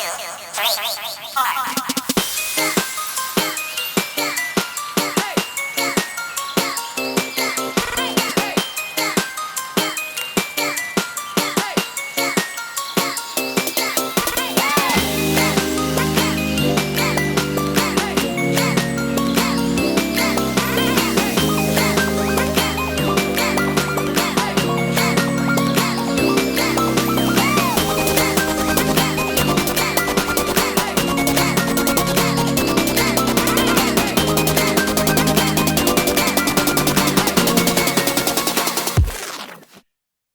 three, four.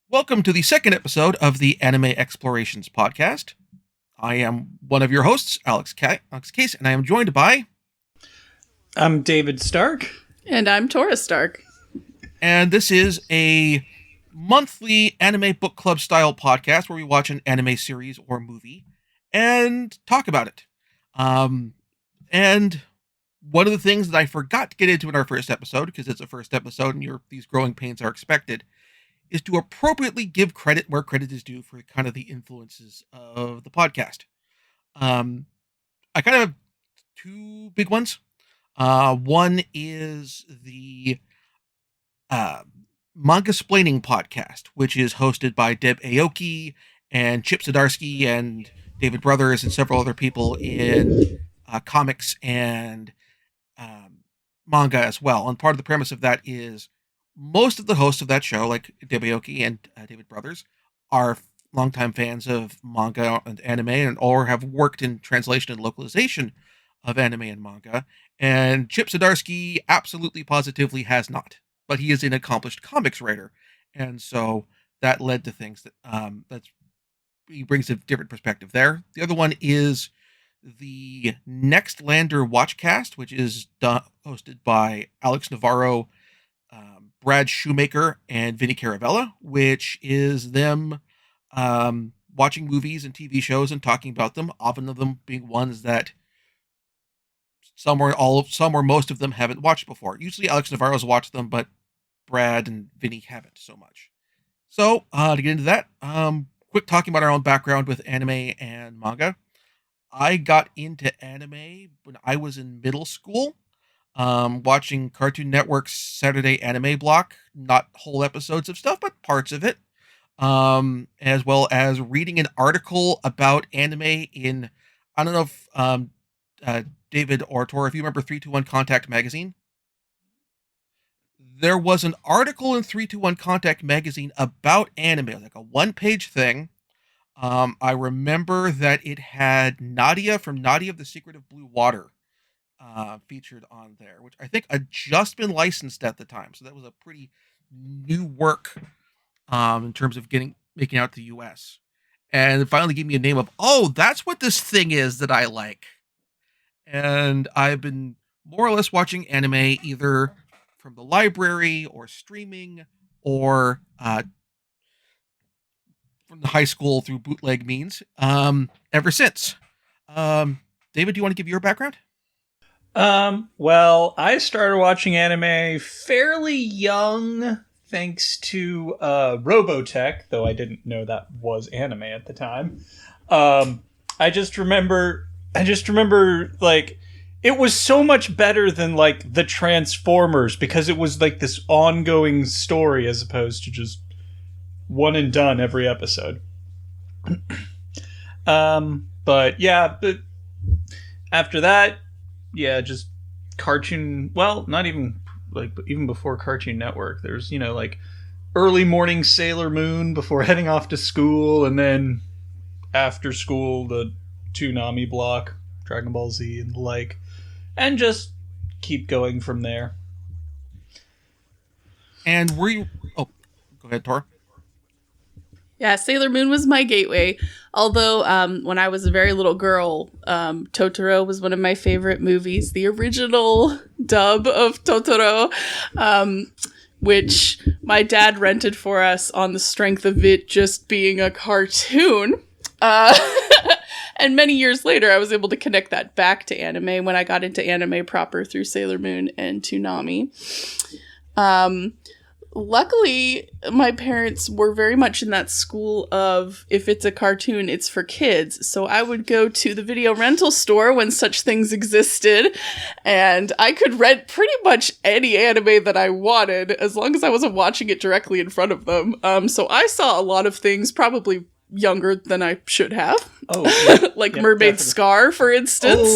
Welcome to the second episode of the Anime Explorations podcast. I am one of your hosts, Alex Case, and I am joined by... I'm David Stark. And I'm Tora Stark. And this is a monthly anime book club style podcast where we watch an anime series or movie and talk about it. And one of the things that I forgot to get into in our first episode, because it's a first episode and these growing pains are expected, is to appropriately give credit where credit is due for kind of the influences of the podcast. I kind of have two big ones. One is the Manga-splaining podcast, which is hosted by Deb Aoki and Chip Zdarsky and David Brothers and several other people in comics and manga as well. And part of the premise of that is most of the hosts of that show, like Deb Aoki and David Brothers, are longtime fans of manga and anime or have worked in translation and localization of anime and manga. And Chip Zdarsky absolutely positively has not, but he is an accomplished comics writer. And so that led to things that he brings a different perspective there. The other one is the Next Lander Watchcast, which is hosted by Alex Navarro, Brad Shoemaker, and Vinny Caravella, which is them watching movies and TV shows and talking about them, often of them being ones that some or most of them haven't watched before. Usually Alex Navarro's watched them, but Brad and Vinny haven't so much. So, to get into that, quick talking about our own background with anime and manga. I got into anime when I was in middle school. Watching Cartoon Network's Saturday anime block, not whole episodes of stuff, but parts of it, as well as reading an article about anime in, I don't know if David or Tora, if you remember 321 Contact magazine. There was an article in 321 Contact magazine about anime, like a one-page thing. I remember that it had Nadia from Nadia of the Secret of Blue Water featured on there, which I think had just been licensed at the time. So that was a pretty new work in terms of making out to the US. And it finally gave me a name of, oh, that's what this thing is that I like. And I've been more or less watching anime either from the library or streaming or from the high school through bootleg means ever since. David, do you want to give your background? Well, I started watching anime fairly young, thanks to Robotech, though I didn't know that was anime at the time. I just remember, like, it was so much better than, like, the Transformers, because it was, like, this ongoing story as opposed to just one and done every episode. But after that, yeah, just cartoon, well, not even, like, even before Cartoon Network, there's, like, early morning Sailor Moon before heading off to school, and then after school, the Toonami block, Dragon Ball Z and the like, and just keep going from there. And were you... Oh, go ahead, Tor. Yeah, Sailor Moon was my gateway. Although, when I was a very little girl, Totoro was one of my favorite movies. The original dub of Totoro, which my dad rented for us on the strength of it just being a cartoon. And many years later, I was able to connect that back to anime when I got into anime proper through Sailor Moon and Toonami. Luckily, my parents were very much in that school of if it's a cartoon, it's for kids. So I would go to the video rental store when such things existed, and I could rent pretty much any anime that I wanted as long as I wasn't watching it directly in front of them. So I saw a lot of things, probably younger than I should have. Oh, yeah. Like Yep, Mermaid definitely. Scar, for instance.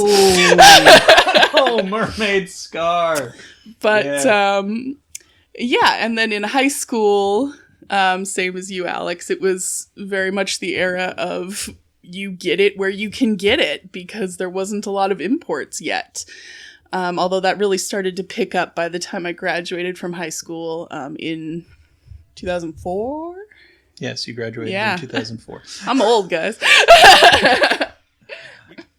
Oh, Mermaid Scar. But Yeah. and then in high school, same as you, Alex, it was very much the era of you get it where you can get it because there wasn't a lot of imports yet. Although that really started to pick up by the time I graduated from high school in 2004. Yes, you graduated in 2004. I'm old, guys.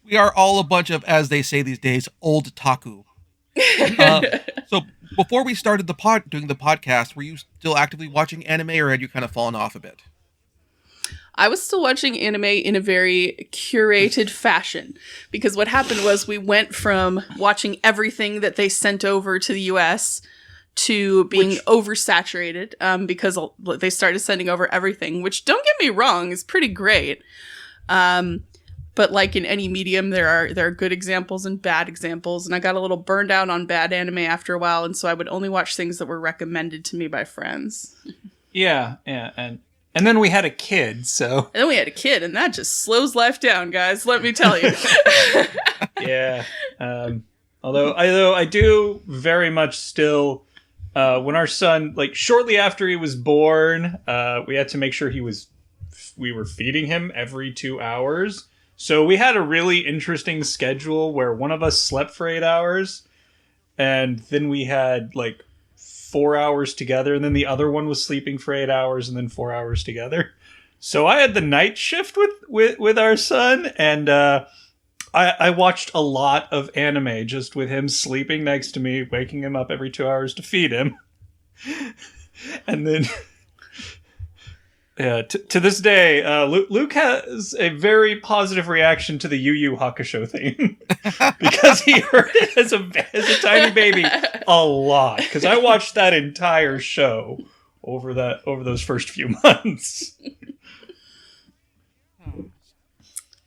We are all a bunch of, as they say these days, old taku. So before we started doing the podcast, were you still actively watching anime, or had you kind of fallen off a bit? I was still watching anime in a very curated fashion because what happened was we went from watching everything that they sent over to the US to being oversaturated because they started sending over everything, which, don't get me wrong, is pretty great. But like in any medium, there are good examples and bad examples, and I got a little burned out on bad anime after a while, and so I would only watch things that were recommended to me by friends. Yeah, and then we had a kid, so... And then we had a kid, and that just slows life down, guys, let me tell you. Yeah. Although I do very much still... when our son, like, shortly after he was born, we had to make sure we were feeding him every 2 hours. So we had a really interesting schedule where one of us slept for 8 hours, and then we had, like, 4 hours together, and then the other one was sleeping for 8 hours, and then 4 hours together. So I had the night shift with our son, and I watched a lot of anime just with him sleeping next to me, waking him up every 2 hours to feed him. And then... Yeah, to this day, Luke has a very positive reaction to the Yu Yu Hakusho theme because he heard it as a tiny baby a lot. Because I watched that entire show over those first few months.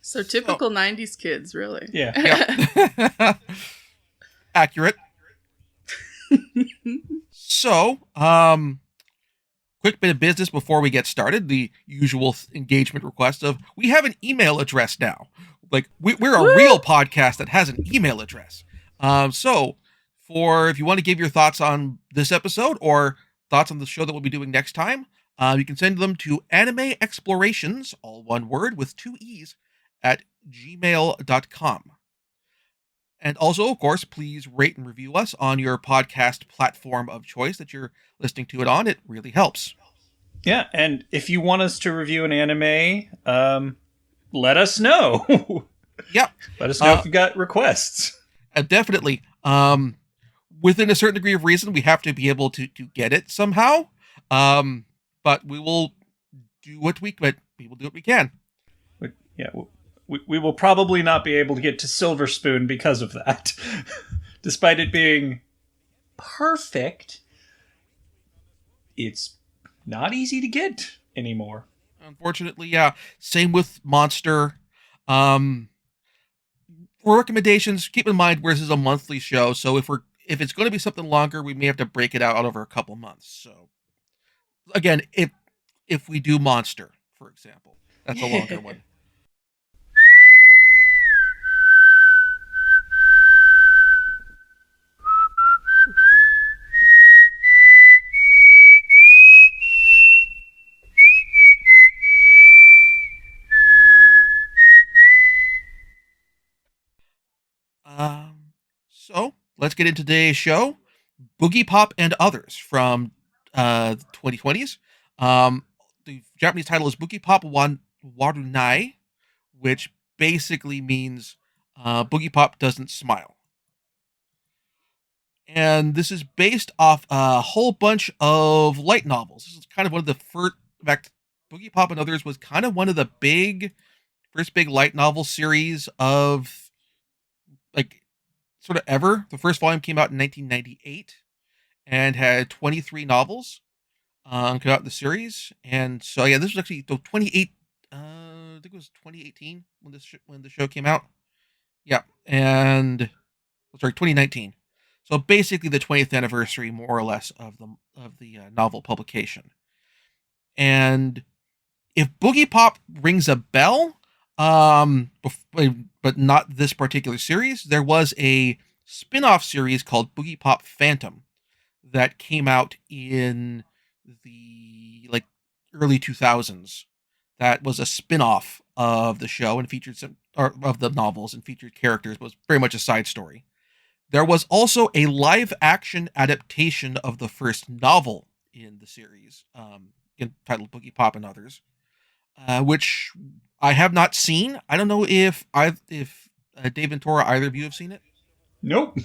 So typical 90s kids, really. Yeah. Accurate. So, quick bit of business before we get started. The usual engagement request of, we have an email address now. Like, we're a real podcast that has an email address. So, if you want to give your thoughts on this episode or thoughts on the show that we'll be doing next time, you can send them to animeexplorations, all one word with 2 E's, at gmail.com. And also, of course, please rate and review us on your podcast platform of choice that you're listening to it on. It really helps. Yeah, and if you want us to review an anime, let us know. Yep. Let us know if you got requests. Definitely. Within a certain degree of reason, we have to be able to get it somehow. But we will do what we can. Yeah, we will probably not be able to get to Silver Spoon because of that. Despite it being perfect, it's not easy to get anymore. Unfortunately, yeah. Same with Monster. For recommendations, keep in mind this is a monthly show, so if it's going to be something longer, we may have to break it out over a couple months. So, again, if we do Monster, for example, that's a longer one. So let's get into today's show. Boogiepop and Others from the 2020s. The Japanese title is Boogiepop Warunai, which basically means Boogiepop doesn't smile. And this is based off a whole bunch of light novels. This is kind of one of the first, in fact, Boogiepop and Others was kind of one of the first big light novel series of, like, sort of ever. The first volume came out in 1998 and had 23 novels. come out in the series. And so yeah, this was actually the 28. I think it was 2018 when when the show came out. Yeah, and sorry, 2019. So basically the 20th anniversary, more or less, of the novel publication. And if Boogie Pop rings a bell, but not this particular series, there was a spin-off series called Boogie Pop Phantom that came out in the early 2000s. That was a spin-off of the show and featured of the novels and featured characters, but was very much a side story. There was also a live-action adaptation of the first novel in the series, entitled Boogiepop and Others, which I have not seen. I don't know if Dave and Tora, either of you have seen it. Nope.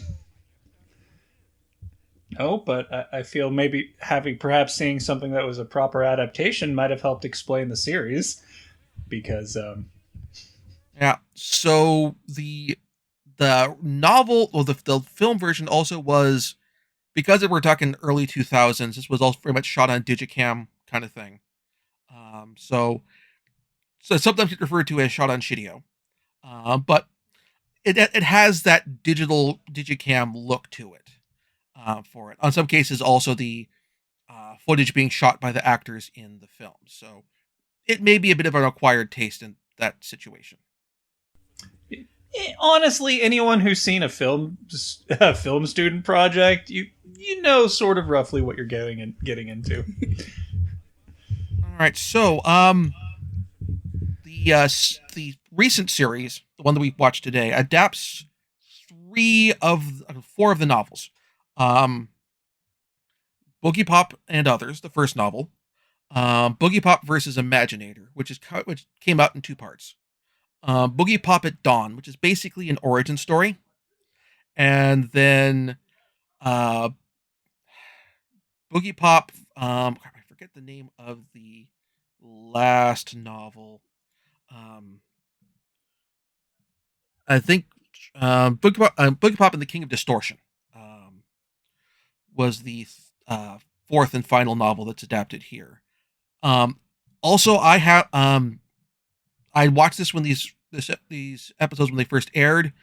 No, but I feel maybe perhaps seeing something that was a proper adaptation might have helped explain the series, because Yeah. So the novel, or the film version, also was, because we're talking early 2000s. This was also very much shot on Digicam kind of thing. So sometimes it's referred to as shot on Shidio, but it has that Digicam look to it. For it, on some cases, also the footage being shot by the actors in the film. So it may be a bit of an acquired taste in that situation. honestly, anyone who's seen a film student project, you know sort of roughly what you're getting into. All right, so the recent series, the one that we watched today, adapts 4 of the novels. Boogiepop and Others, the first novel. Boogiepop versus Imaginator, which came out in 2 parts. Boogiepop at Dawn, which is basically an origin story. And then Boogiepop, I forget the name of the last novel. I think Boogiepop and the King of Distortion was the 4th and final novel that's adapted here. Also, I watched this when these episodes when they first aired,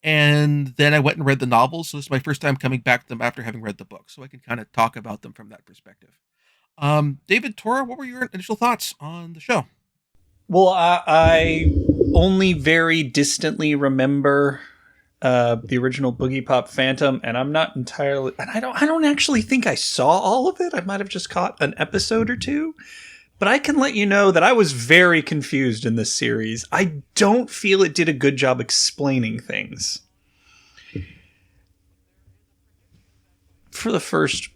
and then I went and read the novels. So this is my first time coming back to them after having read the book, so I can kind of talk about them from that perspective. David, Tora, what were your initial thoughts on the show? Well, I only very distantly remember the original Boogiepop Phantom, and I'm not entirely, and I don't actually think I saw all of it. I might have just caught an episode or 2. But I can let you know that I was very confused in this series. I don't feel it did a good job explaining things. For the first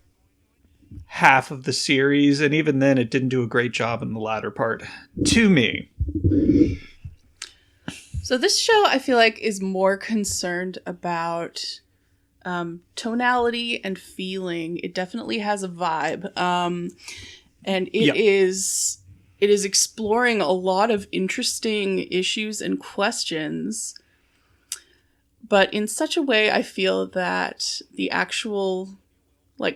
half of the series, and even then it didn't do a great job in the latter part, to me. So this show, I feel like, is more concerned about tonality and feeling. It definitely has a vibe. And it is exploring a lot of interesting issues and questions, but in such a way I feel that the actual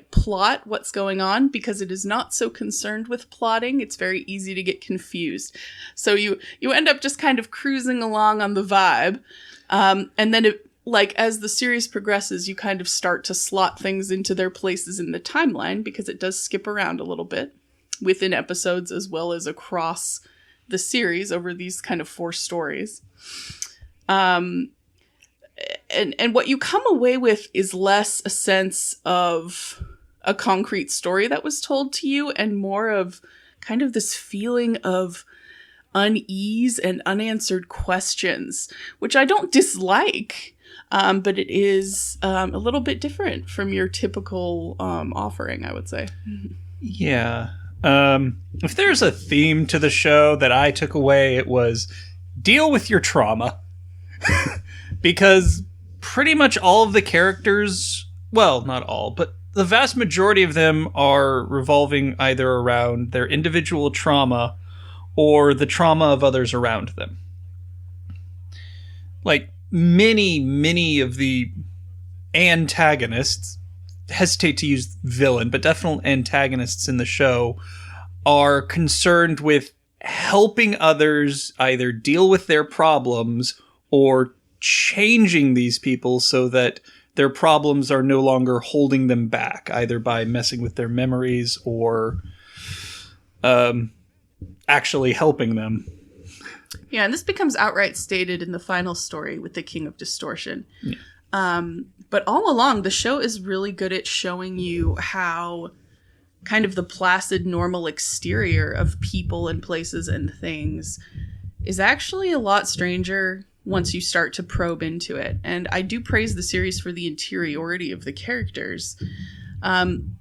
plot, what's going on, because it is not so concerned with plotting, it's very easy to get confused. So you end up just kind of cruising along on the vibe, and then as the series progresses, you kind of start to slot things into their places in the timeline, because it does skip around a little bit within episodes as well as across the series over these kind of 4 stories. And what you come away with is less a sense of a concrete story that was told to you, and more of kind of this feeling of unease and unanswered questions, which I don't dislike, but it is a little bit different from your typical offering, I would say. Yeah. If there's a theme to the show that I took away, it was deal with your trauma. Because pretty much all of the characters, well, not all, but the vast majority of them are revolving either around their individual trauma or the trauma of others around them. Many of the antagonists, hesitate to use villain, but definitely antagonists in the show are concerned with helping others either deal with their problems or changing these people so that their problems are no longer holding them back, either by messing with their memories or actually helping them. Yeah, and this becomes outright stated in the final story with the King of Distortion. Yeah. But all along, the show is really good at showing you how kind of the placid, normal exterior of people and places and things is actually a lot stranger once you start to probe into it. And I do praise the series for the interiority of the characters,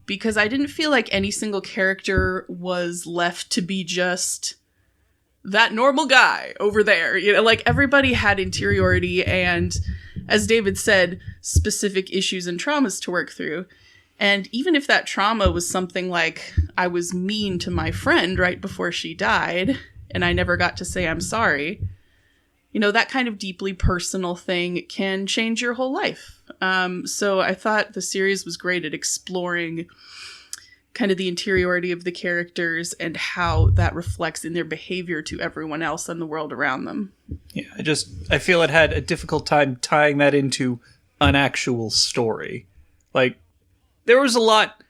because I didn't feel like any single character was left to be just that normal guy over there. You know, like everybody had interiority and, as David said, specific issues and traumas to work through. And even if that trauma was something like I was mean to my friend right before she died and I never got to say I'm sorry, you know, that kind of deeply personal thing can change your whole life. So I thought the series was great at exploring kind of the interiority of the characters and how that reflects in their behavior to everyone else and the world around them. Yeah, I feel it had a difficult time tying that into an actual story. Like, there was a lot,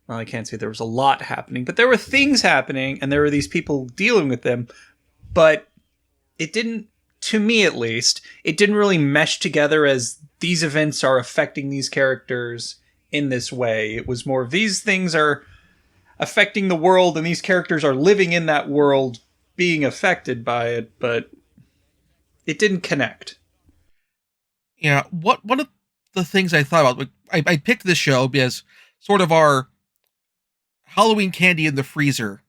well, I can't say there was a lot happening, but there were things happening and there were these people dealing with them, but it didn't, to me at least, it didn't really mesh together as these events are affecting these characters in this way. It was more of these things are affecting the world and these characters are living in that world being affected by it, but it didn't connect. Yeah, one of the things I thought about, I picked this show because sort of our Halloween candy in the freezer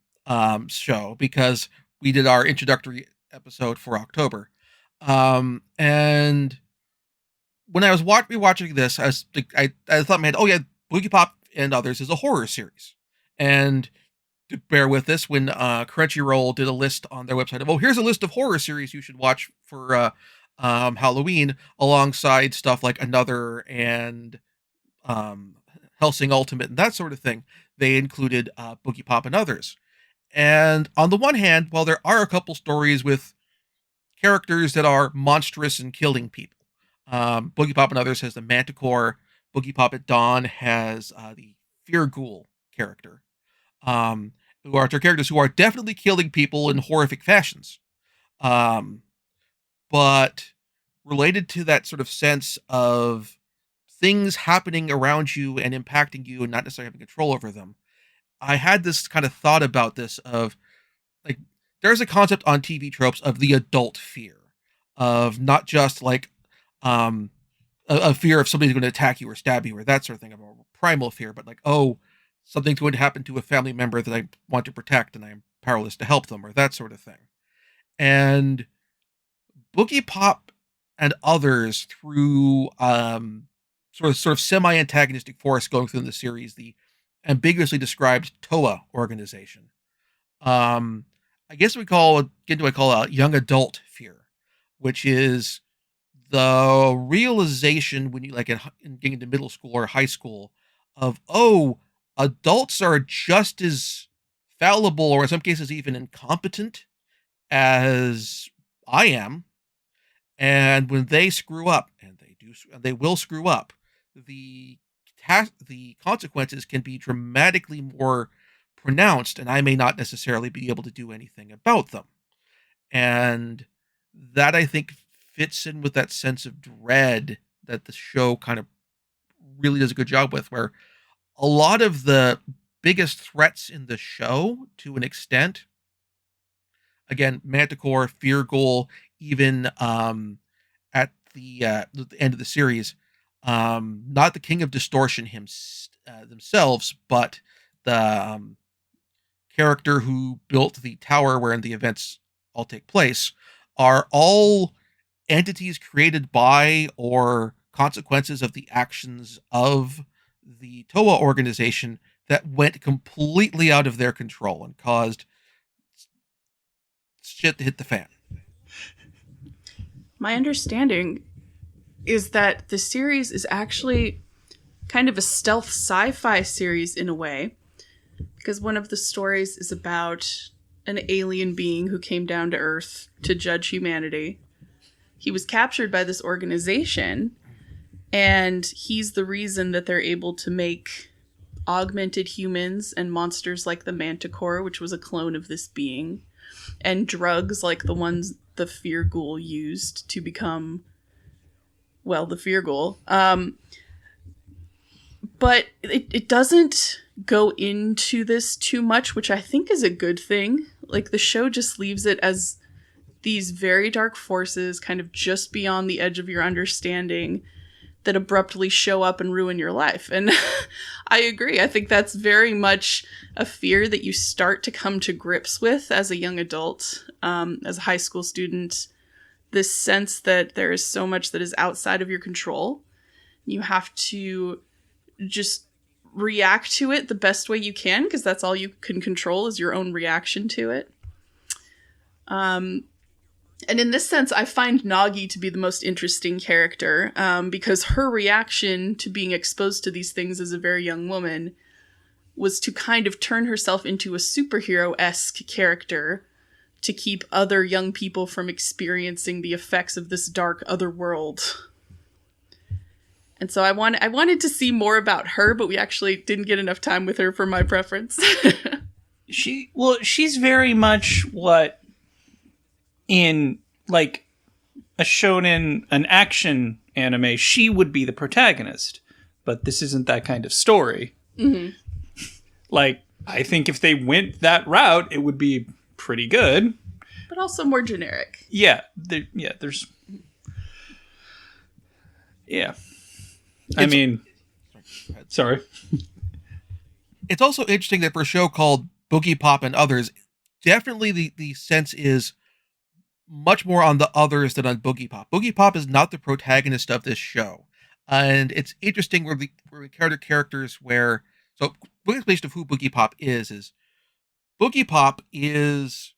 show, because we did our introductory episode for October. And when I was rewatching this, I thought, man, oh yeah, Boogiepop and Others is a horror series. And to bear with this, when Crunchyroll did a list on their website of, oh, here's a list of horror series you should watch for Halloween, alongside stuff like Another and Hellsing Ultimate and that sort of thing, they included Boogiepop and Others. And on the one hand, while there are a couple stories with characters that are monstrous and killing people, Boogiepop and Others has the Manticore. Boogiepop at Dawn has the Fear Ghoul character, who are characters who are definitely killing people in horrific fashions. But related to that sort of sense of things happening around you and impacting you and not necessarily having control over them, I had this kind of thought about this of, like, there's a concept on TV tropes of the adult fear, of not just like a fear of somebody's going to attack you or stab you or that sort of thing, of a primal fear, but like, oh, something's going to happen to a family member that I want to protect and I'm powerless to help them, or that sort of thing. And Boogiepop and Others, through sort of semi-antagonistic force going through the series, the ambiguously described TOA organization. I guess I call a young adult fear, which is the realization when you, like, in getting into middle school or high school, of, oh, adults are just as fallible, or in some cases even incompetent, as I am. And when they screw up, and they will screw up, the consequences can be dramatically more pronounced, and I may not necessarily be able to do anything about them. And that, I think, fits in with that sense of dread that the show kind of really does a good job with, where a lot of the biggest threats in the show, to an extent, again, Manticore, Fear Ghoul, even at the end of the series, not the King of Distortion themselves, but the character who built the tower wherein the events all take place, are all entities created by or consequences of the actions of the TOA organization that went completely out of their control and caused shit to hit the fan. My understanding is that the series is actually kind of a stealth sci-fi series in a way, because one of the stories is about an alien being who came down to Earth to judge humanity. He was captured by this organization, and he's the reason that they're able to make augmented humans and monsters like the Manticore, which was a clone of this being, and drugs like the ones the Fear Ghoul used to become, well, the Fear Ghoul. But it doesn't go into this too much, which I think is a good thing. Like, the show just leaves it as these very dark forces kind of just beyond the edge of your understanding that abruptly show up and ruin your life. And I agree. I think that's very much a fear that you start to come to grips with as a young adult, as a high school student. This sense that there is so much that is outside of your control. You have to just react to it the best way you can, because that's all you can control is your own reaction to it. And in this sense, I find Nagi to be the most interesting character, because her reaction to being exposed to these things as a very young woman was to kind of turn herself into a superhero-esque character to keep other young people from experiencing the effects of this dark other world. And so I wanted to see more about her, but we actually didn't get enough time with her for my preference. She's very much what in like a shonen, an action anime, she would be the protagonist. But this isn't that kind of story. Mm-hmm. Like, I think if they went that route, it would be pretty good. But also more generic. Yeah. I mean, sorry. It's also interesting that for a show called Boogiepop and Others, definitely the sense is much more on the others than on Boogiepop. Boogiepop is not the protagonist of this show. And it's interesting where we encounter characters where... So, quick explanation of who Boogiepop is Boogiepop is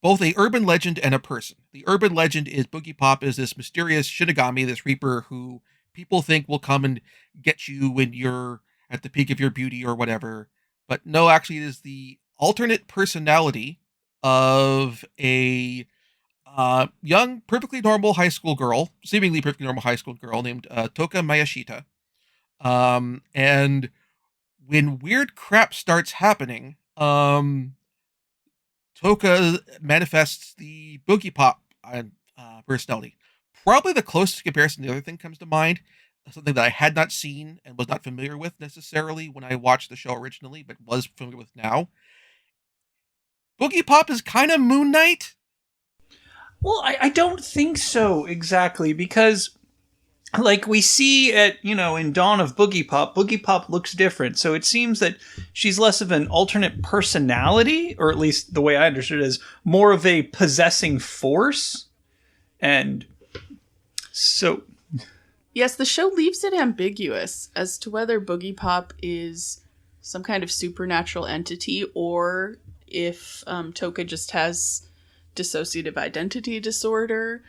both a urban legend and a person. The urban legend is Boogiepop is this mysterious Shinigami, this reaper who people think will come and get you when you're at the peak of your beauty or whatever. But no, actually it is the alternate personality of a young, perfectly normal high school girl, seemingly perfectly normal high school girl named Toka Mayashita. And when weird crap starts happening, Toka manifests the Boogiepop personality. Probably the closest comparison, the other thing comes to mind, something that I had not seen and was not familiar with necessarily when I watched the show originally, but was familiar with now. Boogiepop is kind of Moon Knight. Well, I don't think so exactly, because like we see in Dawn of Boogiepop looks different. So it seems that she's less of an alternate personality, or at least the way I understood it is more of a possessing force. And so... Yes, the show leaves it ambiguous as to whether Boogiepop is some kind of supernatural entity or if Toka just has dissociative identity disorder.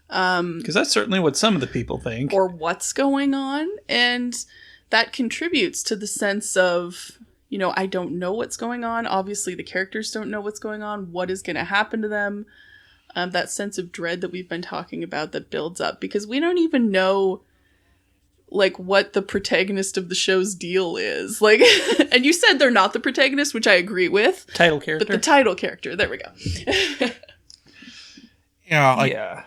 Because that's certainly what some of the people think. Or what's going on. And that contributes to the sense of, I don't know what's going on. Obviously, the characters don't know what's going on. What is going to happen to them? That sense of dread that we've been talking about that builds up. Because we don't even know, what the protagonist of the show's deal is. And you said they're not the protagonist, which I agree with. Title character. But the title character. There we go. Yeah.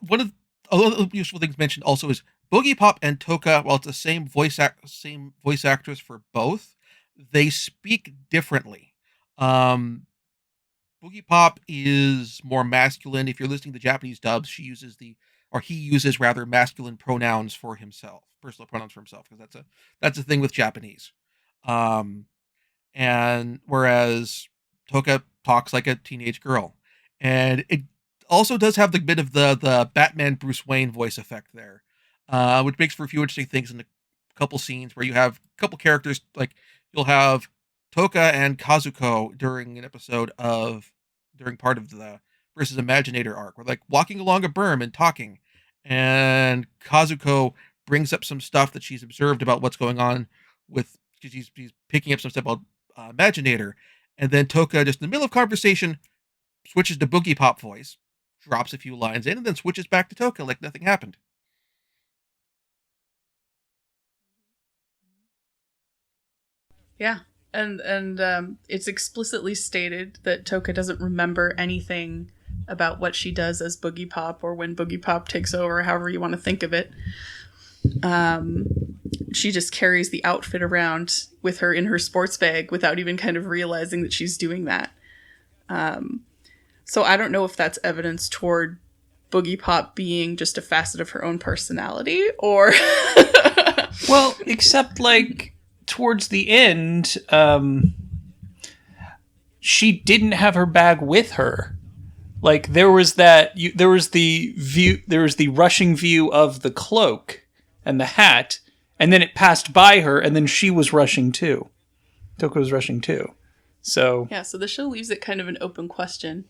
One of the useful things mentioned also is Boogiepop and Toka, while it's the same voice actress for both, they speak differently. Boogiepop is more masculine. If you're listening to Japanese dubs, he uses masculine pronouns for himself, personal pronouns for himself, because that's a thing with Japanese. And whereas Toka talks like a teenage girl, and it also does have the bit of the Batman Bruce Wayne voice effect there, which makes for a few interesting things in a couple scenes where you have a couple characters, like you'll have Toka and Kazuko during part of the versus Imaginator arc. We're walking along a berm and talking, and Kazuko brings up some stuff that she's observed about what's going on with, she's picking up some stuff about Imaginator, and then Toka, just in the middle of conversation, switches to Boogiepop voice, drops a few lines in, and then switches back to Toka like nothing happened. Yeah, and it's explicitly stated that Toka doesn't remember anything about what she does as Boogiepop or when Boogiepop takes over, however you want to think of it. She just carries the outfit around with her in her sports bag without even kind of realizing that she's doing that. So I don't know if that's evidence toward Boogiepop being just a facet of her own personality, or... Well, except, like, towards the end, she didn't have her bag with her. Like, there was the rushing view of the cloak and the hat, and then it passed by her, and then she was rushing too. Toka was rushing too. So... Yeah, so the show leaves it kind of an open question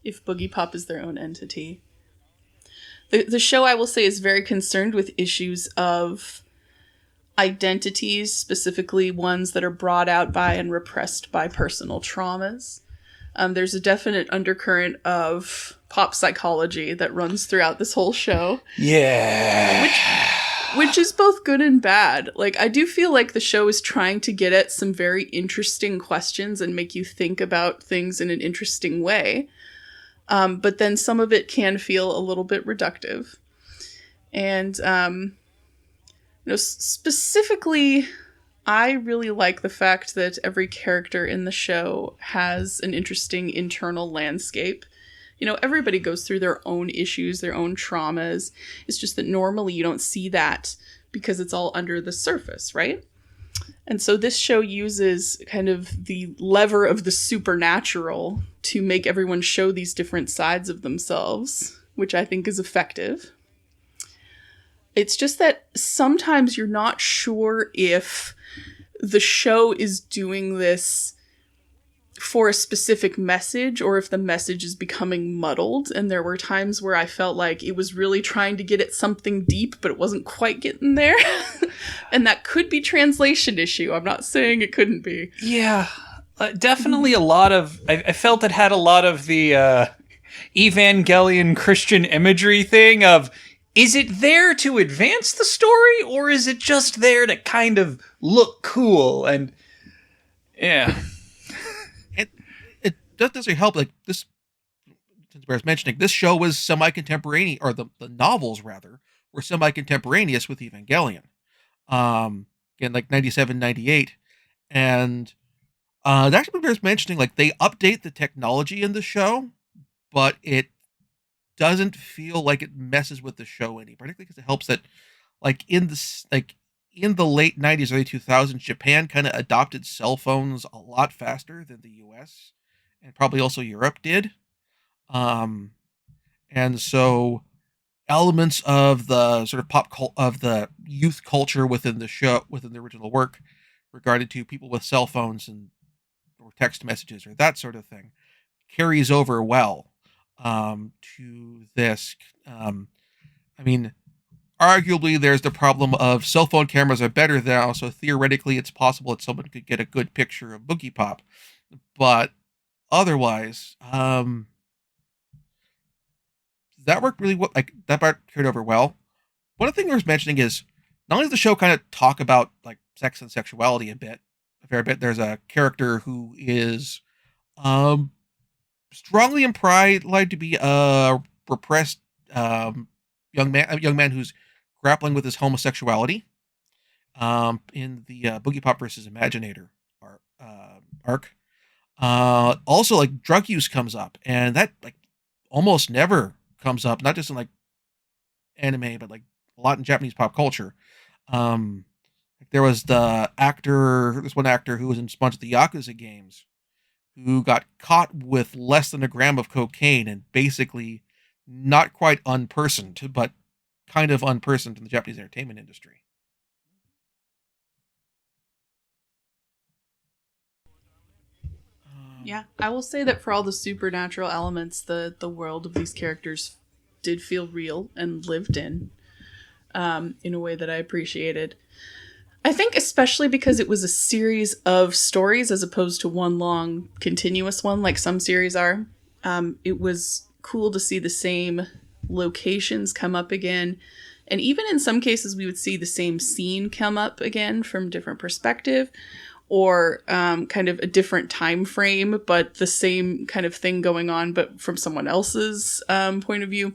if Boogiepop is their own entity. The show, I will say, is very concerned with issues of identities, specifically ones that are brought out by and repressed by personal traumas. There's a definite undercurrent of pop psychology that runs throughout this whole show. Yeah. Which is both good and bad. Like, I do feel like the show is trying to get at some very interesting questions and make you think about things in an interesting way. But then some of it can feel a little bit reductive. And, specifically, I really like the fact that every character in the show has an interesting internal landscape. Everybody goes through their own issues, their own traumas. It's just that normally you don't see that because it's all under the surface, right? And so this show uses kind of the lever of the supernatural to make everyone show these different sides of themselves, which I think is effective. It's just that sometimes you're not sure if the show is doing this for a specific message or if the message is becoming muddled. And there were times where I felt like it was really trying to get at something deep, but it wasn't quite getting there. And that could be translation issue. I'm not saying it couldn't be. Yeah, definitely a lot of... I felt it had a lot of the Evangelion Christian imagery thing of, is it there to advance the story, or is it just there to kind of look cool? And, yeah... Doesn't necessarily help. Like this, since I was mentioning, this show was semi-contemporaneous, or the novels rather were semi-contemporaneous with Evangelion. Again, like 97, 98, and it actually bears mentioning, like, they update the technology in the show, but it doesn't feel like it messes with the show any, particularly because it helps that, like, in the late 90s, early 2000s, Japan kind of adopted cell phones a lot faster than the US. And probably also Europe did. And so elements of the sort of of the youth culture within the show, within the original work, regarded to people with cell phones or text messages or that sort of thing, carries over well to this. I mean, arguably there's the problem of cell phone cameras are better now, so theoretically it's possible that someone could get a good picture of Boogiepop. But otherwise, that worked really well. Like, that part carried over well. One thing I was mentioning is, not only does the show kind of talk about, like, sex and sexuality a fair bit. There's a character who is strongly implied to be a repressed young man who's grappling with his homosexuality. In the Boogiepop versus Imaginator arc. Also, like, drug use comes up, and that, like, almost never comes up, not just in, like, anime, but, like, a lot in Japanese pop culture. There was this one actor who was in a bunch of the Yakuza games who got caught with less than a gram of cocaine and basically not quite unpersoned, but kind of unpersoned in the Japanese entertainment industry. Yeah, I will say that for all the supernatural elements, the world of these characters did feel real and lived in. in a way that I appreciated. I think especially because it was a series of stories as opposed to one long continuous one like some series are. It was cool to see the same locations come up again. And even in some cases, we would see the same scene come up again from different perspective, or kind of a different time frame, but the same kind of thing going on, but from someone else's point of view.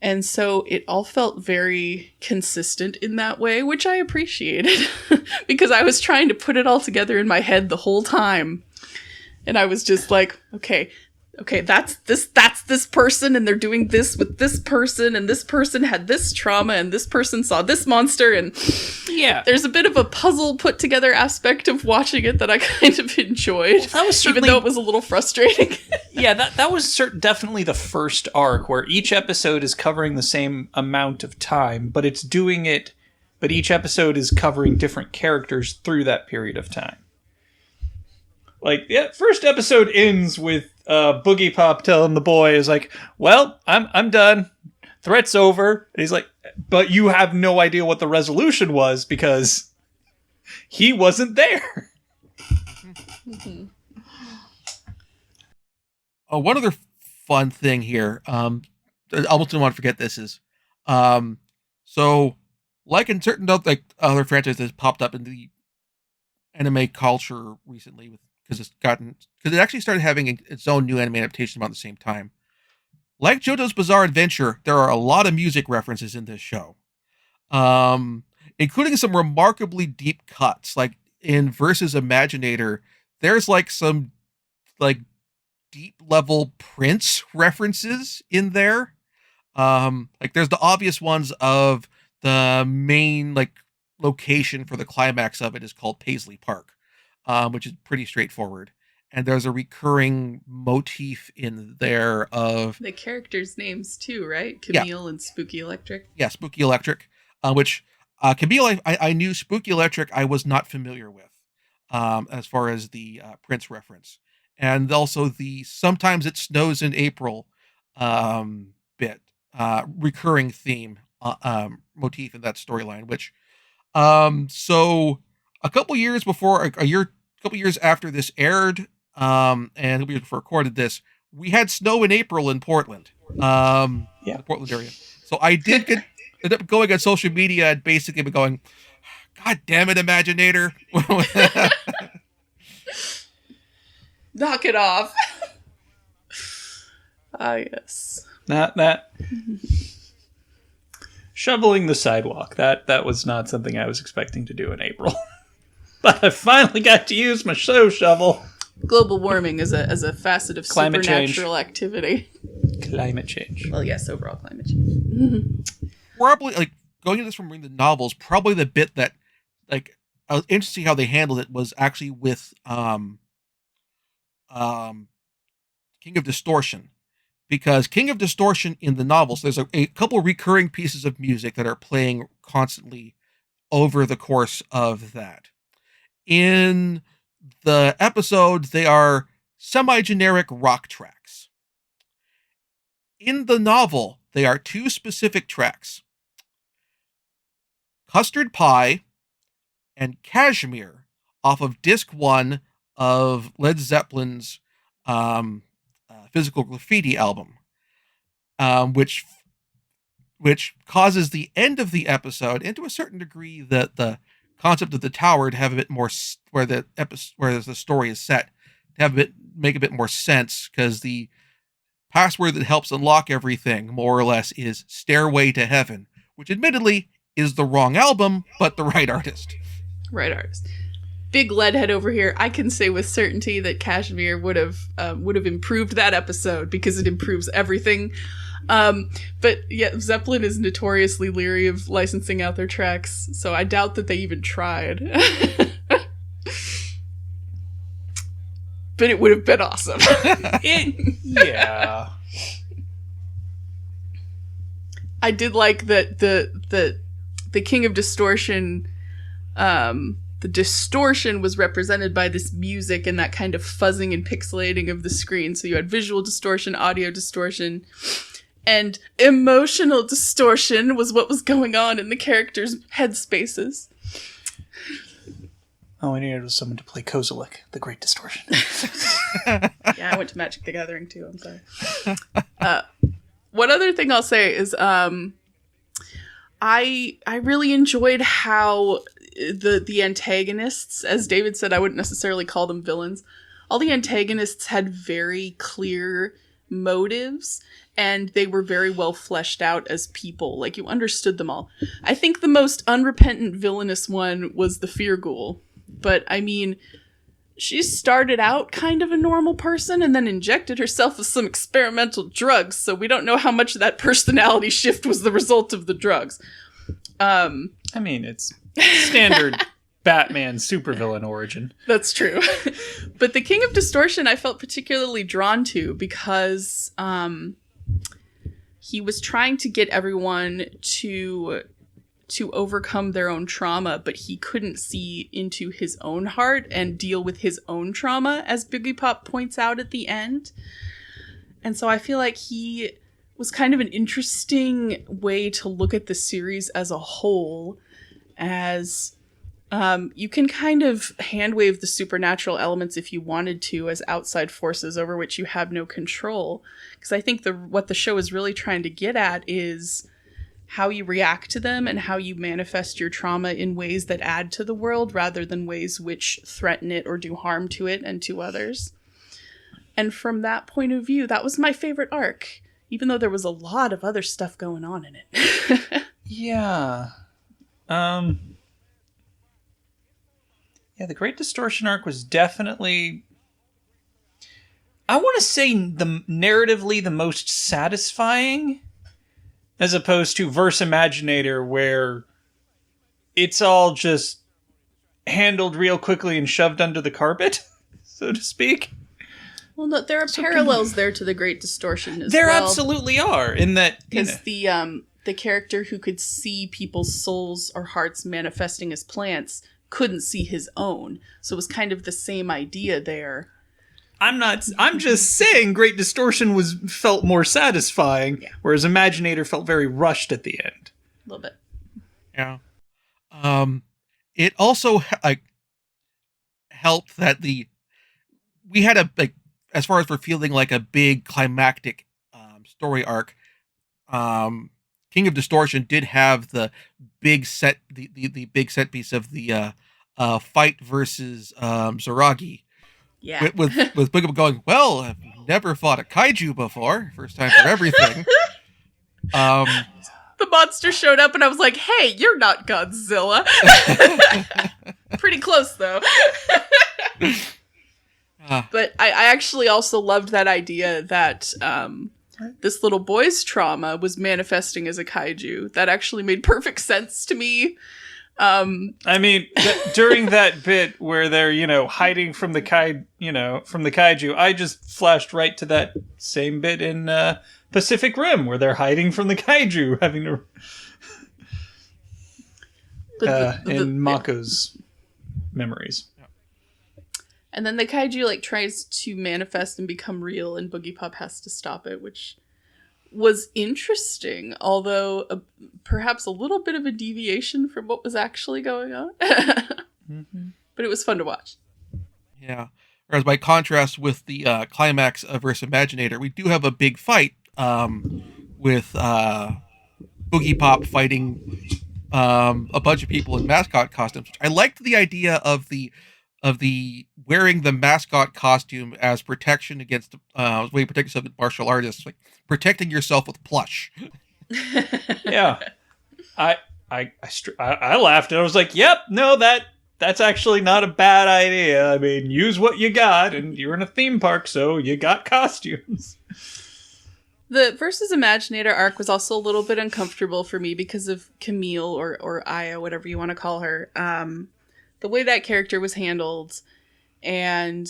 And so it all felt very consistent in that way, which I appreciated because I was trying to put it all together in my head the whole time. And I was just like, okay, that's this person, and they're doing this with this person, and this person had this trauma, and this person saw this monster, and yeah, there's a bit of a puzzle put together aspect of watching it that I kind of enjoyed. That was certainly, even though it was a little frustrating. Yeah, that was definitely the first arc where each episode is covering the same amount of time, but each episode is covering different characters through that period of time. Like, yeah, first episode ends with Boogiepop telling the boy is like, well, I'm done. Threat's over. And he's like, but you have no idea what the resolution was because he wasn't there. One other fun thing here, I almost didn't want to forget this is, so like in certain other franchises that popped up in the anime culture recently, because it actually started having its own new anime adaptation about the same time. Like JoJo's Bizarre Adventure, there are a lot of music references in this show, including some remarkably deep cuts. Like in Versus Imaginator, there's like some like deep level Prince references in there. Like there's the obvious ones of the main like location for the climax of it is called Paisley Park, which is pretty straightforward. And there's a recurring motif in there of the characters' names too, right? Camille and Spooky Electric. Yeah, Spooky Electric, which Camille, I knew. Spooky Electric I was not familiar with, as far as the Prince reference. And also the Sometimes It Snows in April bit, recurring theme motif in that storyline, which so a couple years after this aired, and we recorded this, we had snow in April in Portland, the Portland area. So I did end up going on social media and basically been going, God damn it, Imaginator. Knock it off. Yes. That shoveling the sidewalk. That was not something I was expecting to do in April. But I finally got to use my snow shovel. Global warming as a facet of climate supernatural activity. Climate change. Well, yes, overall climate change. Probably, like, going into this from reading the novels, probably the bit that, like, I was interested to see how they handled it was actually with King of Distortion. Because King of Distortion in the novels, there's a couple recurring pieces of music that are playing constantly over the course of that. In the episodes, they are semi-generic rock tracks. In the novel, they are two specific tracks. Custard Pie and Kashmir off of disc 1 of Led Zeppelin's Physical Graffiti album, which causes the end of the episode, and to a certain degree the concept of the tower, to have a bit more where the story is set, to make a bit more sense, because the password that helps unlock everything more or less is Stairway to Heaven, which admittedly is the wrong album, but the right artist. Right artist. Big leadhead over here. I can say with certainty that Kashmir would have improved that episode, because it improves everything. But yeah, Zeppelin is notoriously leery of licensing out their tracks, so I doubt that they even tried. But it would have been awesome. Yeah. I did like that the King of Distortion, the distortion was represented by this music and that kind of fuzzing and pixelating of the screen. So you had visual distortion, audio distortion, and emotional distortion was what was going on in the characters' headspaces. All I needed was someone to play Kozilek, the Great Distortion. Yeah, I went to Magic the Gathering too, I'm sorry. One other thing I'll say is I really enjoyed how the antagonists, as David said, I wouldn't necessarily call them villains. All the antagonists had very clear motives, and they were very well fleshed out as people. Like, you understood them all. I think the most unrepentant villainous one was the Fear Ghoul. But, I mean, she started out kind of a normal person and then injected herself with some experimental drugs, so we don't know how much of that personality shift was the result of the drugs. I mean, it's standard Batman supervillain origin. That's true. But the King of Distortion I felt particularly drawn to because he was trying to get everyone to overcome their own trauma, but he couldn't see into his own heart and deal with his own trauma, as Boogiepop points out at the end. And so I feel like he was kind of an interesting way to look at the series as a whole, as you can kind of hand-wave the supernatural elements if you wanted to as outside forces over which you have no control. Because I think what the show is really trying to get at is how you react to them and how you manifest your trauma in ways that add to the world rather than ways which threaten it or do harm to it and to others. And from that point of view, that was my favorite arc, even though there was a lot of other stuff going on in it. Yeah. Yeah, the Great Distortion arc was definitely, I want to say, narratively the most satisfying, as opposed to Verse Imaginator, where it's all just handled real quickly and shoved under the carpet, so to speak. Well, no, there are parallels there to the Great Distortion as well. There well. absolutely are, in that, because the character who could see people's souls or hearts manifesting as plants couldn't see his own, so it was kind of the same idea there. I'm just saying Great Distortion felt more satisfying, yeah, whereas Imaginator felt very rushed at the end. A little bit. Yeah. It also helped that we had as far as we're feeling like a big climactic story arc, King of Distortion did have the big set big set piece of the fight versus Zaragi. Yeah. With Boogiepop going, well, I've never fought a kaiju before. First time for everything. The monster showed up and I was like, hey, you're not Godzilla. Pretty close, though. But I actually also loved that idea that this little boy's trauma was manifesting as a kaiju. That actually made perfect sense to me. I mean, during that bit where they're, hiding from the kaiju, I just flashed right to that same bit in Pacific Rim where they're hiding from the kaiju, having to in Mako's memories. And then the kaiju tries to manifest and become real, and Boogiepop has to stop it, which was interesting, although perhaps a little bit of a deviation from what was actually going on. Mm-hmm. But it was fun to watch. Yeah. Whereas by contrast with the climax of Verse Imaginator, we do have a big fight with Boogiepop fighting a bunch of people in mascot costumes. I liked the idea of the wearing the mascot costume as protection against way to protect yourself with martial artists, like protecting yourself with plush. Yeah, I laughed and I was like, "Yep, no, that's actually not a bad idea. I mean, use what you got, and you're in a theme park, so you got costumes." The Versus Imaginator arc was also a little bit uncomfortable for me because of Camille or Aya, whatever you want to call her. The way that character was handled, and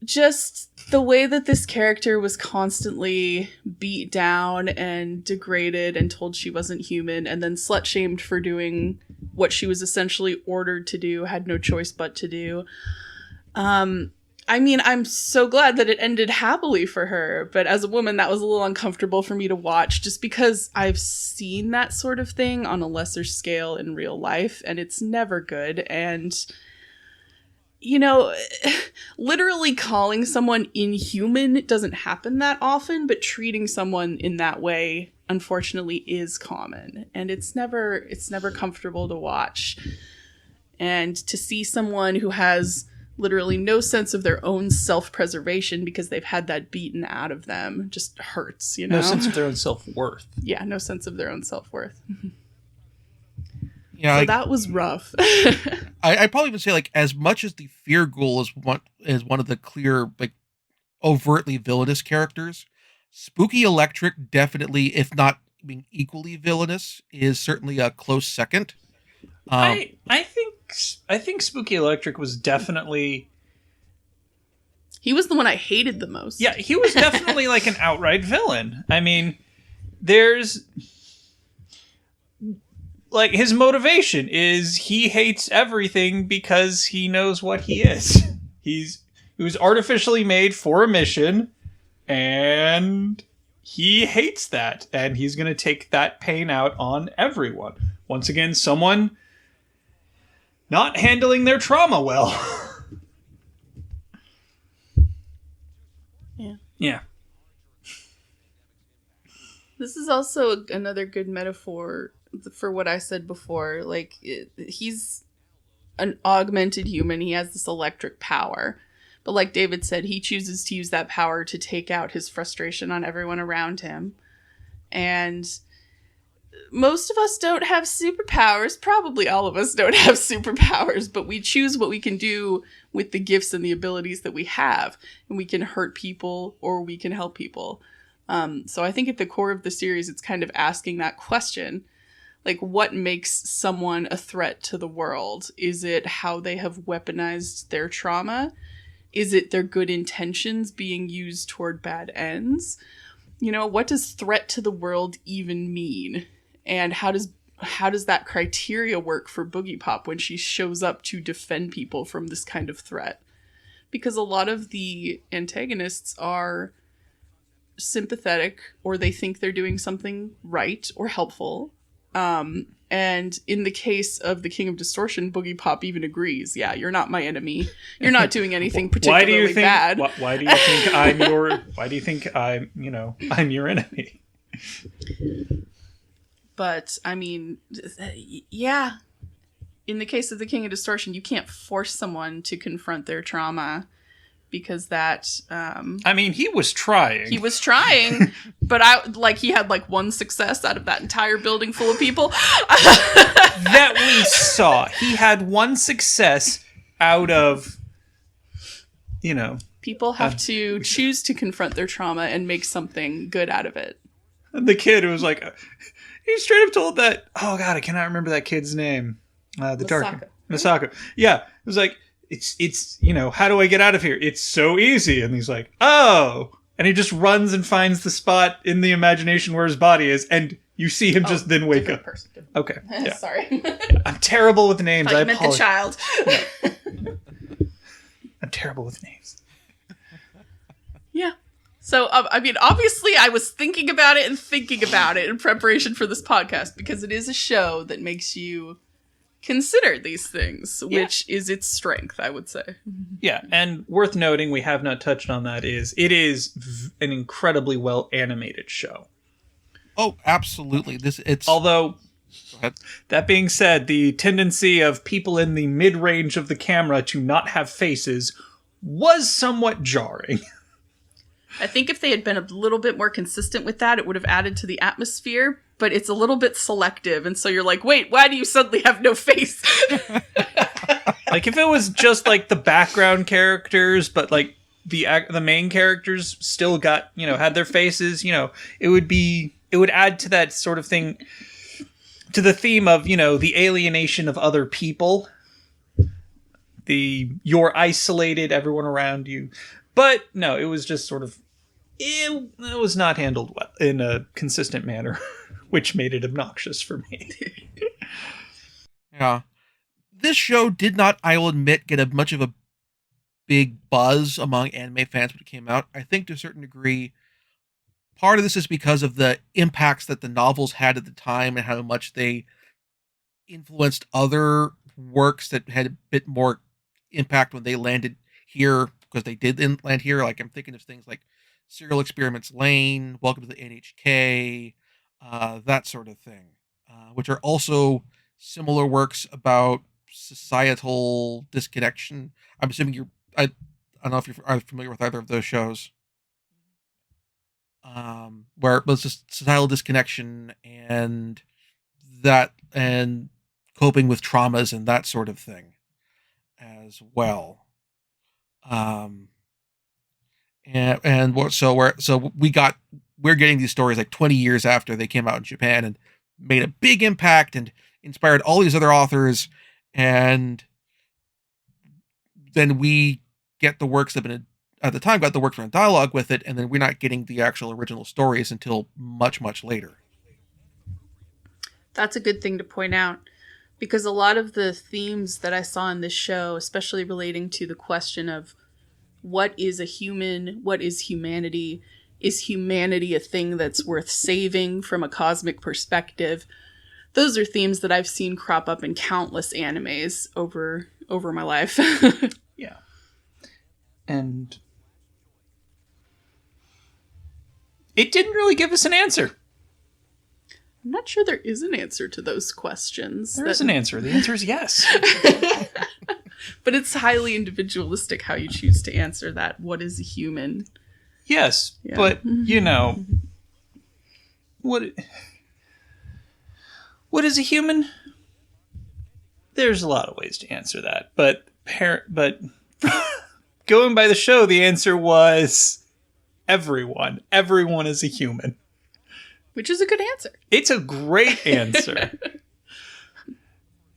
just the way that this character was constantly beat down and degraded and told she wasn't human, and then slut-shamed for doing what she was essentially ordered to do, had no choice but to do. I I mean, I'm so glad that it ended happily for her, but as a woman, that was a little uncomfortable for me to watch just because I've seen that sort of thing on a lesser scale in real life, and it's never good. And, you know, literally calling someone inhuman doesn't happen that often, but treating someone in that way, unfortunately, is common, and it's never comfortable to watch. And to see someone who has literally no sense of their own self-preservation because they've had that beaten out of them just hurts, you know? No sense of their own self-worth. Yeah, no sense of their own self-worth. Yeah, so that was rough. I probably would say, like, as much as the Fear Ghoul is one of the clear, like, overtly villainous characters, Spooky Electric definitely, if not being equally villainous, is certainly a close second. I think Spooky Electric was definitely... He was the one I hated the most. Yeah, he was definitely like an outright villain. I mean, there's... Like, his motivation is he hates everything because he knows what he is. He was artificially made for a mission, and he hates that. And he's going to take that pain out on everyone. Once again, someone not handling their trauma well. Yeah. Yeah. This is also another good metaphor for what I said before. Like, he's an augmented human. He has this electric power. But like David said, he chooses to use that power to take out his frustration on everyone around him. And most of us don't have superpowers. Probably all of us don't have superpowers, but we choose what we can do with the gifts and the abilities that we have. And we can hurt people or we can help people. So I think at the core of the series, it's kind of asking that question. Like, what makes someone a threat to the world? Is it how they have weaponized their trauma? Is it their good intentions being used toward bad ends? You know, what does threat to the world even mean? And how does that criteria work for Boogiepop when she shows up to defend people from this kind of threat? Because a lot of the antagonists are sympathetic, or they think they're doing something right or helpful. And in the case of the King of Distortion, Boogiepop even agrees. Yeah, you're not my enemy. You're not doing anything particularly bad. Why do you think I'm your? Why do you think I'm your enemy? But I mean, yeah. In the case of the King of Distortion, you can't force someone to confront their trauma. Because that... I mean, he was trying. He was trying, but he had one success out of that entire building full of people. That we saw. He had one success out of, People have to choose to confront their trauma and make something good out of it. The kid was like... He straight up told that... Oh, God, I cannot remember that kid's name. Misako. Yeah, it was like... It's how do I get out of here? It's so easy. And he's like, oh. And he just runs and finds the spot in the imagination where his body is. And you see him just then wake up. Person. Okay. Yeah. Sorry. Yeah. I'm terrible with names. I meant the child. Yeah. I'm terrible with names. Yeah. So, I mean, obviously I was thinking about it in preparation for this podcast, because it is a show that makes you consider these things, which is its strength, I would say. Yeah, and worth noting, we have not touched on that, it is an incredibly well animated show. Oh, absolutely. Although, that being said, the tendency of people in the mid-range of the camera to not have faces was somewhat jarring. I think if they had been a little bit more consistent with that, it would have added to the atmosphere, but it's a little bit selective, and so you're like, wait, why do you suddenly have no face? Like, if it was just, the background characters, but, the main characters still got, had their faces, it would add to that sort of thing, to the theme of, the alienation of other people. You're isolated, everyone around you. But, no, it was just sort of... It was not handled well in a consistent manner, which made it obnoxious for me. Yeah. This show did not, I will admit, get much of a big buzz among anime fans when it came out. I think to a certain degree, part of this is because of the impacts that the novels had at the time and how much they influenced other works that had a bit more impact when they landed here, because they did land here. Like I'm thinking of things like Serial Experiments Lane, Welcome to the NHK, that sort of thing, which are also similar works about societal disconnection. I'm assuming I don't know if you are familiar with either of those shows. Where it was just societal disconnection and coping with traumas and that sort of thing as well. We're getting these stories like 20 years after they came out in Japan and made a big impact and inspired all these other authors, and then we get the works that have been at the time got the works from dialogue with it, and then we're not getting the actual original stories until much, much later. That's a good thing to point out, because a lot of the themes that I saw in this show, especially relating to the question of what is a human, what is humanity a thing that's worth saving from a cosmic perspective? Those are themes that I've seen crop up in countless animes over my life. Yeah. And it didn't really give us an answer. I'm not sure there is an answer to those questions. There is an answer. The answer is yes. But it's highly individualistic how you choose to answer that. What is a human? Yes, Yeah. but, what is a human? There's a lot of ways to answer that. But going by the show, the answer was everyone. Everyone is a human. Which is a good answer. It's a great answer.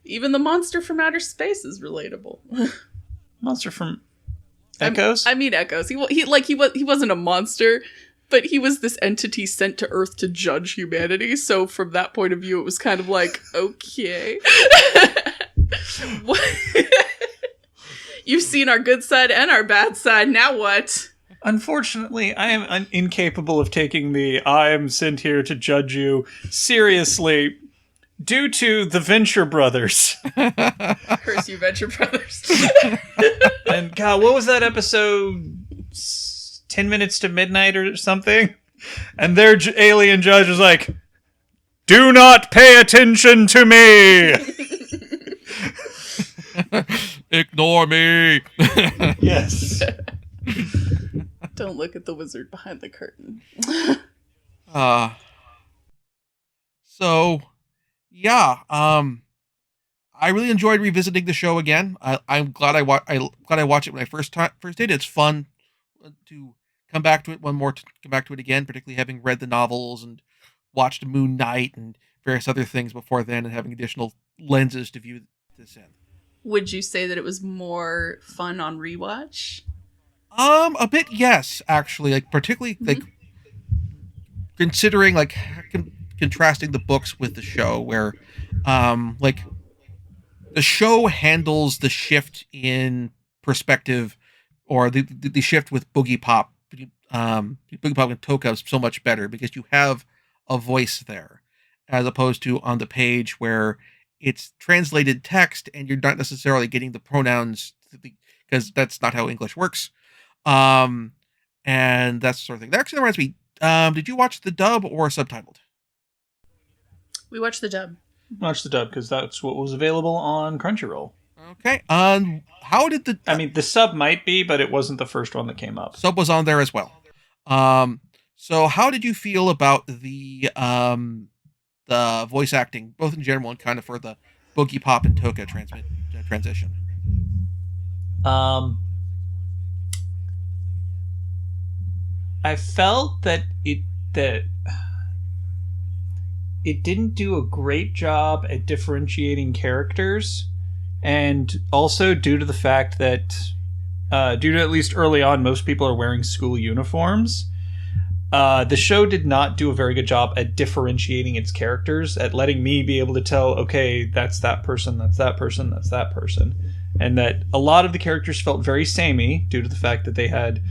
Even the monster from outer space is relatable. Monster from Echoes? I mean Echoes. He wasn't a monster, but he was this entity sent to Earth to judge humanity. So from that point of view, it was kind of like, okay. What? You've seen our good side and our bad side. Now what? Unfortunately, I am incapable of taking the I am sent here to judge you seriously due to the Venture Brothers. Curse you, Venture Brothers. And God, what was that episode? 10 Minutes to Midnight or something? And their alien judge was like, do not pay attention to me! Ignore me! Yes. Don't look at the wizard behind the curtain. So, yeah, I really enjoyed revisiting the show again. I'm glad I watched it when I first did. It's fun to come back to it again, particularly having read the novels and watched Moon Knight and various other things before then, and having additional lenses to view this in. Would you say that it was more fun on rewatch? A bit, yes, actually. Like, particularly, like, considering, like, contrasting the books with the show, where, like, the show handles the shift in perspective, or the shift with Boogiepop and Toka so much better, because you have a voice there, as opposed to on the page where it's translated text and you're not necessarily getting the pronouns, because that's not how English works. And that sort of thing. That actually reminds me, did you watch the dub or subtitled? We watched the dub. Watch the dub, because that's what was available on Crunchyroll. Okay. How did the... I mean, the sub might be, but it wasn't the first one that came up. Sub was on there as well. So how did you feel about the voice acting, both in general and kind of for the Boogiepop and Toka transition? I felt that it didn't do a great job at differentiating characters, and also due to the fact that due to at least early on most people are wearing school uniforms, the show did not do a very good job at differentiating its characters, at letting me be able to tell, okay, that's that person, that's that person, that's that person. and that a lot of the characters felt very samey due to the fact that they had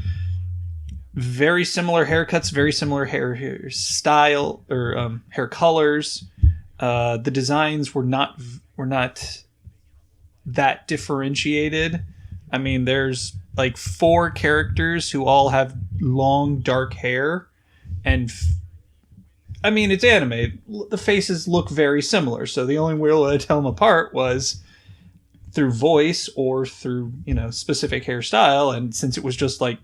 very similar haircuts, very similar hair style or hair colors. The designs were not that differentiated. I mean, there's like 4 characters who all have long dark hair, and I mean, it's anime. The faces look very similar, so the only way to tell them apart was through voice or through, specific hairstyle. And since it was just like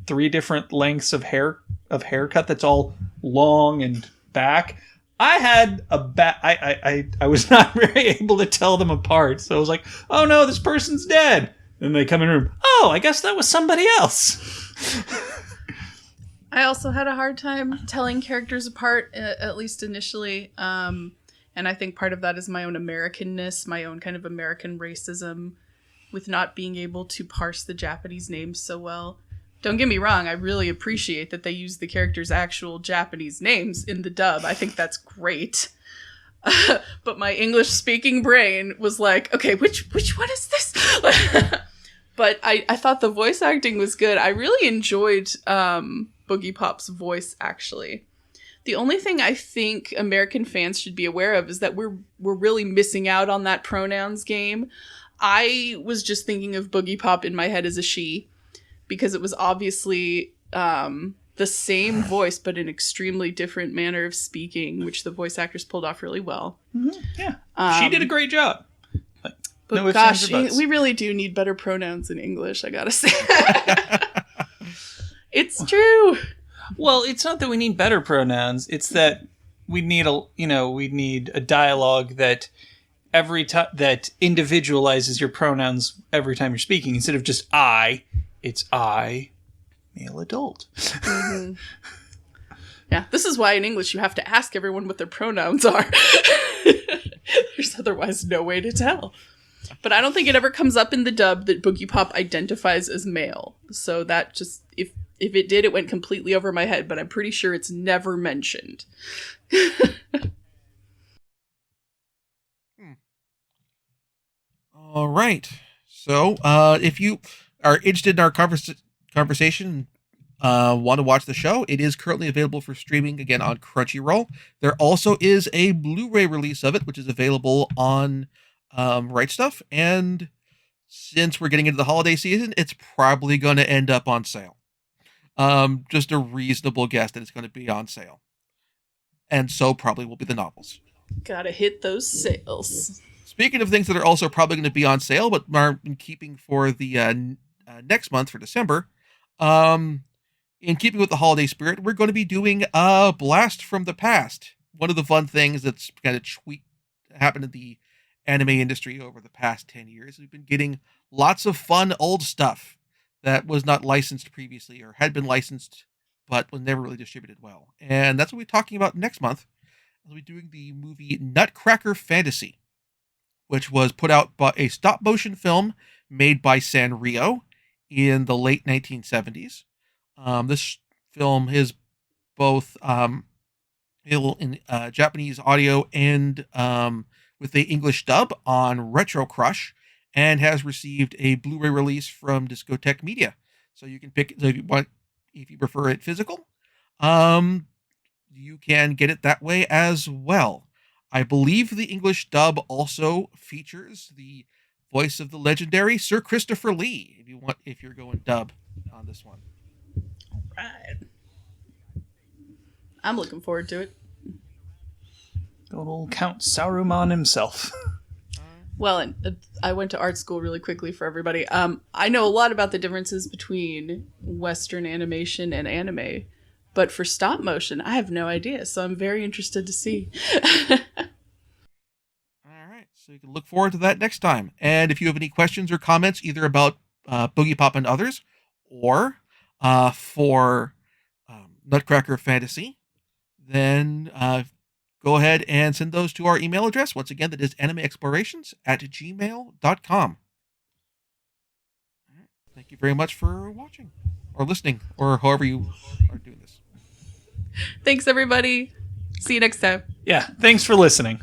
3 different lengths of haircut that's all long and back, I had I was not very able to tell them apart. So I was like, oh no, this person's dead. And they come in the room, oh, I guess that was somebody else. I also had a hard time telling characters apart, at least initially. And I think part of that is my own Americanness, my own kind of American racism with not being able to parse the Japanese names so well. Don't get me wrong, I really appreciate that they use the characters' actual Japanese names in the dub. I think that's great. But my English-speaking brain was like, okay, which one is this? But I thought the voice acting was good. I really enjoyed Boogiepop's voice, actually. The only thing I think American fans should be aware of is that we're really missing out on that pronouns game. I was just thinking of Boogiepop in my head as a she, because it was obviously the same voice, but an extremely different manner of speaking, which the voice actors pulled off really well. Mm-hmm. Yeah. She did a great job. But no, gosh, we really do need better pronouns in English, I gotta say. It's true. Well, it's not that we need better pronouns. It's that we need a dialogue that that individualizes your pronouns every time you're speaking. Instead of just I, it's I, male adult. Mm-hmm. Yeah, this is why in English you have to ask everyone what their pronouns are. There's otherwise no way to tell. But I don't think it ever comes up in the dub that Boogiepop identifies as male. So that just, if it did, it went completely over my head, but I'm pretty sure it's never mentioned. All right. So, if you are interested in our conversation, want to watch the show, it is currently available for streaming again on Crunchyroll. There also is a Blu-ray release of it, which is available on Right Stuff. And since we're getting into the holiday season, it's probably going to end up on sale. Just a reasonable guess that it's going to be on sale. And so probably will be the novels. Gotta hit those sales. Speaking of things that are also probably going to be on sale, but are in keeping for the next month for December, in keeping with the holiday spirit, we're going to be doing a Blast from the Past. One of the fun things that's kind of happened in the anime industry over the past 10 years. We've been getting lots of fun old stuff that was not licensed previously or had been licensed but was never really distributed well. And that's what we're talking about next month. We'll be doing the movie Nutcracker Fantasy, which was put out by a stop-motion film made by Sanrio in the late 1970s. This film is both in Japanese audio and with the English dub on Retro Crush, and has received a Blu-ray release from Discotek Media. So you can pick, if you prefer it physical, you can get it that way as well. I believe the English dub also features the voice of the legendary Sir Christopher Lee, if you're going dub on this one. All right. I'm looking forward to it. Good old Count Saruman himself. Well, and I went to art school really quickly for everybody. I know a lot about the differences between Western animation and anime, but for stop motion, I have no idea. So I'm very interested to see. All right, so you can look forward to that next time. And if you have any questions or comments, either about Boogiepop and Others, or for Nutcracker Fantasy, then go ahead and send those to our email address. Once again, that is animeexplorations@gmail.com. Thank you very much for watching or listening or however you are doing this. Thanks, everybody. See you next time. Yeah, thanks for listening.